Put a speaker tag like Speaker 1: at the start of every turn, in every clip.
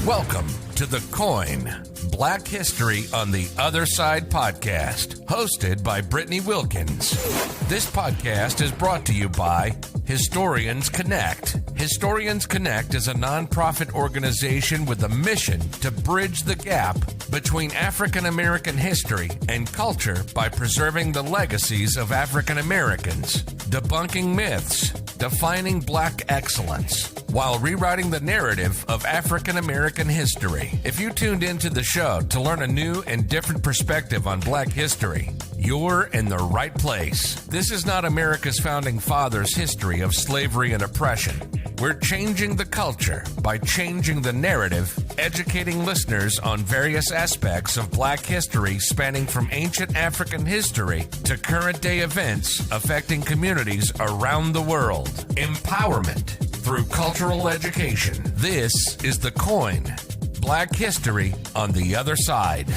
Speaker 1: Welcome to The Coin, Black History on the Other Side podcast, hosted by Brittany Wilkins. This podcast is brought to you by Historians Connect. Historians Connect is a nonprofit organization with a mission to bridge the gap between African American history and culture by preserving the legacies of African Americans, debunking myths, defining Black excellence, while rewriting the narrative of African American history. If you tuned into the show to learn a new and different perspective on Black history, you're in the right place. This is not America's founding fathers' history of slavery and oppression. We're changing the culture by changing the narrative, educating listeners on various aspects of Black history spanning from ancient African history to current day events affecting communities around the world. Empowerment through cultural education. This is The Coin, Black History on the Other Side.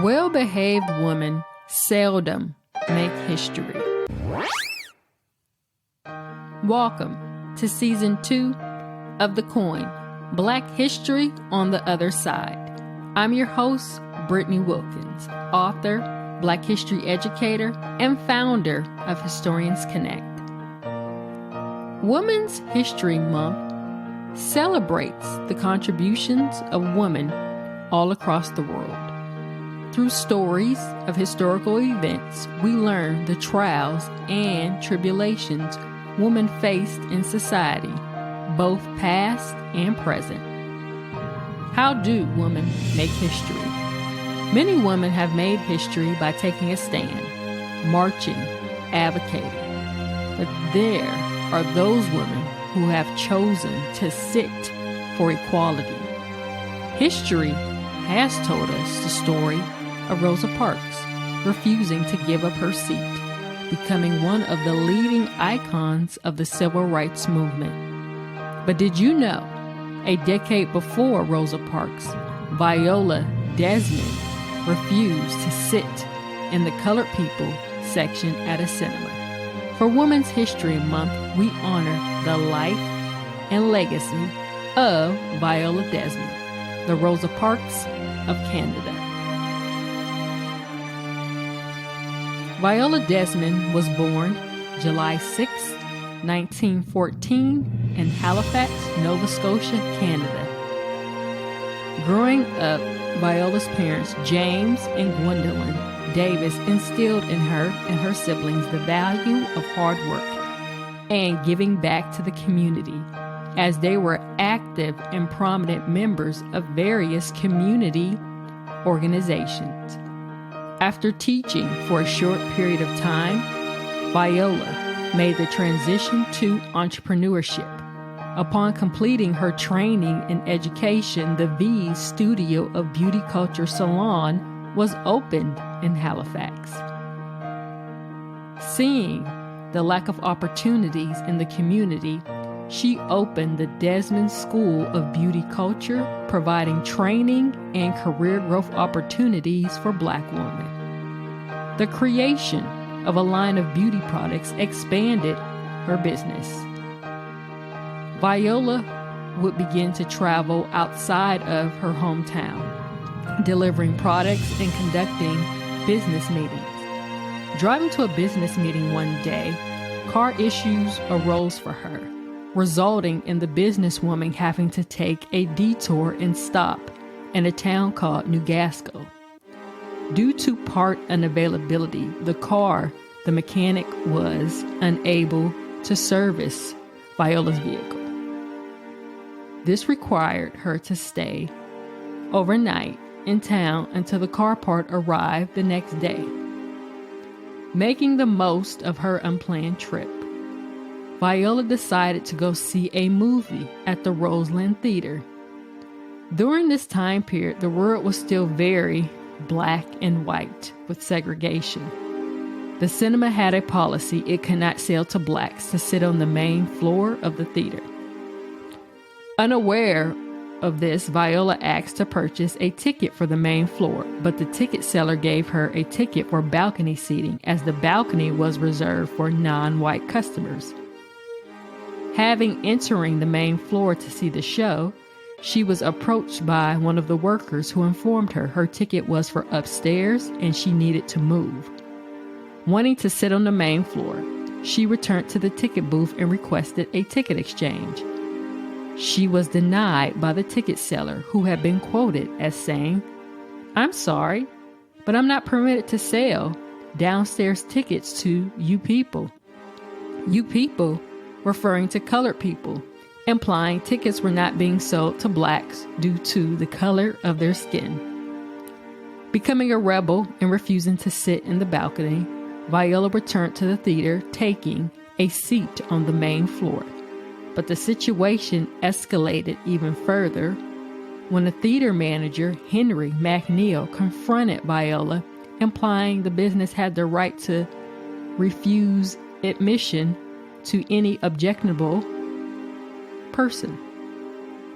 Speaker 2: Well-behaved women seldom make history. Welcome to Season 2 of The Coin, Black History on the Other Side. I'm your host, Brittany Wilkins, author, Black history educator, and founder of Historians Connect. Women's History Month celebrates the contributions of women all across the world. Through stories of historical events, we learn the trials and tribulations women faced in society, both past and present. How do women make history? Many women have made history by taking a stand, marching, advocating. But there are those women who have chosen to sit for equality. History has told us the story of Rosa Parks refusing to give up her seat, becoming one of the leading icons of the civil rights movement. But did you know, a decade before Rosa Parks, Viola Desmond refused to sit in the colored people section at a cinema? For Women's History Month, we honor the life and legacy of Viola Desmond, the Rosa Parks of Canada. Viola Desmond was born July 6, 1914 in Halifax, Nova Scotia, Canada. Growing up, Viola's parents, James and Gwendolyn Davis, instilled in her and her siblings the value of hard work and giving back to the community, as they were active and prominent members of various community organizations. After teaching for a short period of time, Viola made the transition to entrepreneurship. Upon completing her training and education, the V's Studio of Beauty Culture Salon was opened in Halifax. Seeing the lack of opportunities in the community, she opened the Desmond School of Beauty Culture, providing training and career growth opportunities for Black women. The creation of a line of beauty products expanded her business. Viola would begin to travel outside of her hometown, delivering products and conducting business meetings. Driving to a business meeting one day, car issues arose for her, resulting in the businesswoman having to take a detour and stop in a town called New Gasco. Due to part unavailability, the mechanic was unable to service Viola's vehicle. This required her to stay overnight in town until the car part arrived the next day. Making the most of her unplanned trip, Viola decided to go see a movie at the Roseland Theater. During this time period, the world was still very black and white with segregation. The cinema had a policy it could not sell to blacks to sit on the main floor of the theater. Unaware of this, Viola asked to purchase a ticket for the main floor, but the ticket seller gave her a ticket for balcony seating, as the balcony was reserved for non-white customers. Having entering the main floor to see the show, she was approached by one of the workers who informed her ticket was for upstairs and she needed to move. Wanting to sit on the main floor, she returned to the ticket booth and requested a ticket exchange. She was denied by the ticket seller, who had been quoted as saying, "I'm sorry, but I'm not permitted to sell downstairs tickets to you people." You people referring to colored people, implying tickets were not being sold to blacks due to the color of their skin. Becoming a rebel and refusing to sit in the balcony, Viola returned to the theater, taking a seat on the main floor. But the situation escalated even further when the theater manager, Henry McNeil, confronted Viola, implying the business had the right to refuse admission to any objectionable person.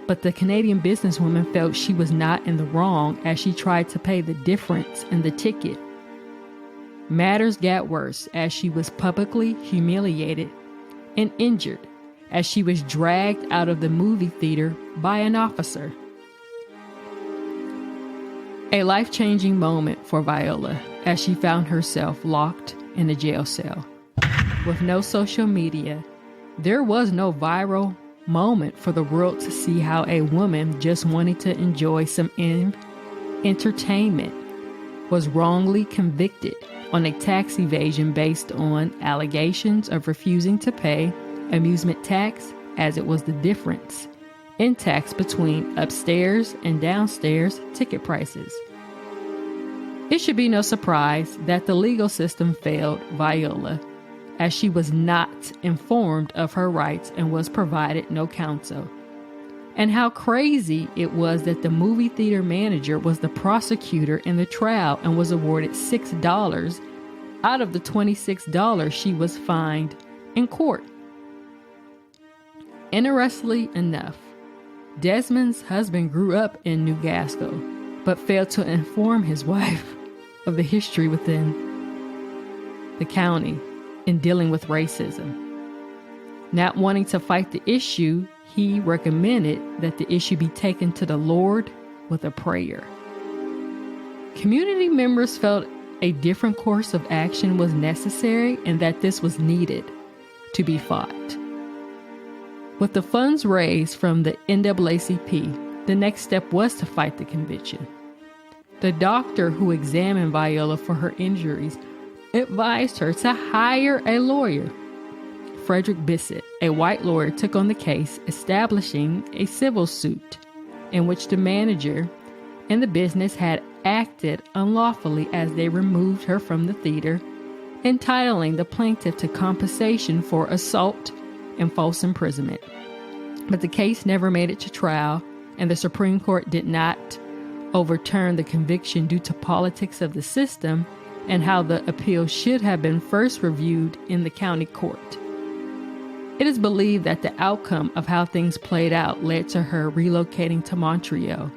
Speaker 2: But the Canadian businesswoman felt she was not in the wrong as she tried to pay the difference in the ticket. Matters got worse as she was publicly humiliated and injured as she was dragged out of the movie theater by an officer. A life-changing moment for Viola as she found herself locked in a jail cell. With no social media, there was no viral moment for the world to see how a woman just wanting to enjoy some entertainment was wrongly convicted on a tax evasion based on allegations of refusing to pay amusement tax, as it was the difference in tax between upstairs and downstairs ticket prices. It should be no surprise that the legal system failed Viola, as she was not informed of her rights and was provided no counsel. And how crazy it was that the movie theater manager was the prosecutor in the trial and was awarded $6 out of the $26 she was fined in court. Interestingly enough, Desmond's husband grew up in New Glasgow, but failed to inform his wife of the history within the county in dealing with racism. Not wanting to fight the issue, he recommended that the issue be taken to the Lord with a prayer. Community members felt a different course of action was necessary and that this was needed to be fought. With the funds raised from the NAACP, the next step was to fight the conviction. The doctor who examined Viola for her injuries advised her to hire a lawyer. Frederick Bissett, a white lawyer, took on the case, establishing a civil suit in which the manager and the business had acted unlawfully as they removed her from the theater, entitling the plaintiff to compensation for assault and false imprisonment. But the case never made it to trial, and the Supreme Court did not overturn the conviction due to politics of the system and how the appeal should have been first reviewed in the county court. It is believed that the outcome of how things played out led to her relocating to Montreal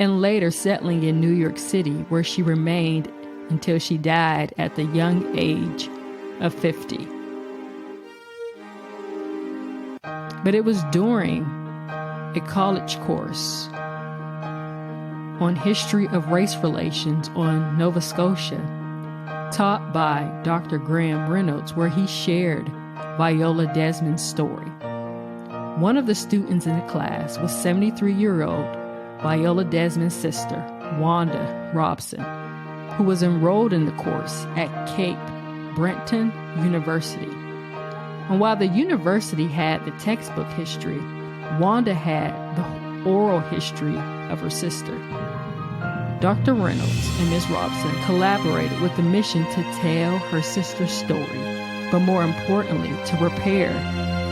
Speaker 2: and later settling in New York City, where she remained until she died at the young age of 50. But it was during a college course on history of race relations on Nova Scotia, taught by Dr. Graham Reynolds, where he shared Viola Desmond's story. One of the students in the class was 73-year-old Viola Desmond's sister, Wanda Robson, who was enrolled in the course at Cape Breton University. And while the university had the textbook history, Wanda had the oral history of her sister. Dr. Reynolds and Ms. Robson collaborated with the mission to tell her sister's story, but more importantly, to repair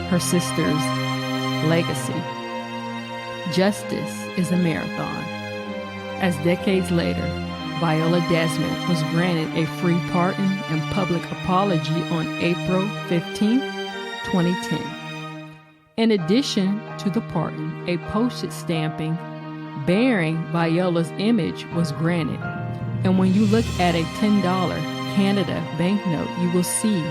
Speaker 2: her sister's legacy. Justice is a marathon. As decades later, Viola Desmond was granted a free pardon and public apology on April 15, 2010. In addition to the pardon, a postage stamping bearing Viola's image was granted. And when you look at a $10 Canada banknote, you will see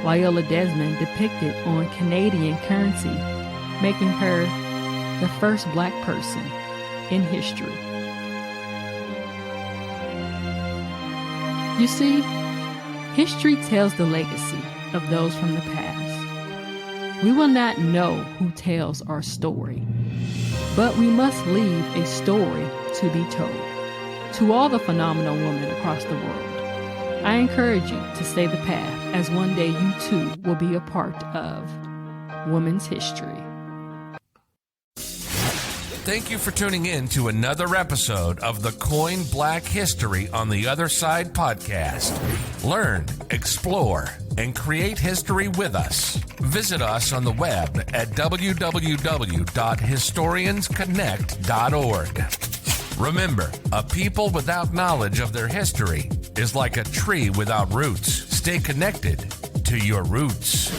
Speaker 2: Viola Desmond depicted on Canadian currency, making her the first Black person in history. You see, history tells the legacy of those from the past. We will not know who tells our story, but we must leave a story to be told. To all the phenomenal women across the world, I encourage you to stay the path, as one day you too will be a part of women's history.
Speaker 1: Thank you for tuning in to another episode of the Coin Black History on the Other Side podcast. Learn, explore, and create history with us. Visit us on the web at www.historiansconnect.org. Remember, a people without knowledge of their history is like a tree without roots. Stay connected to your roots.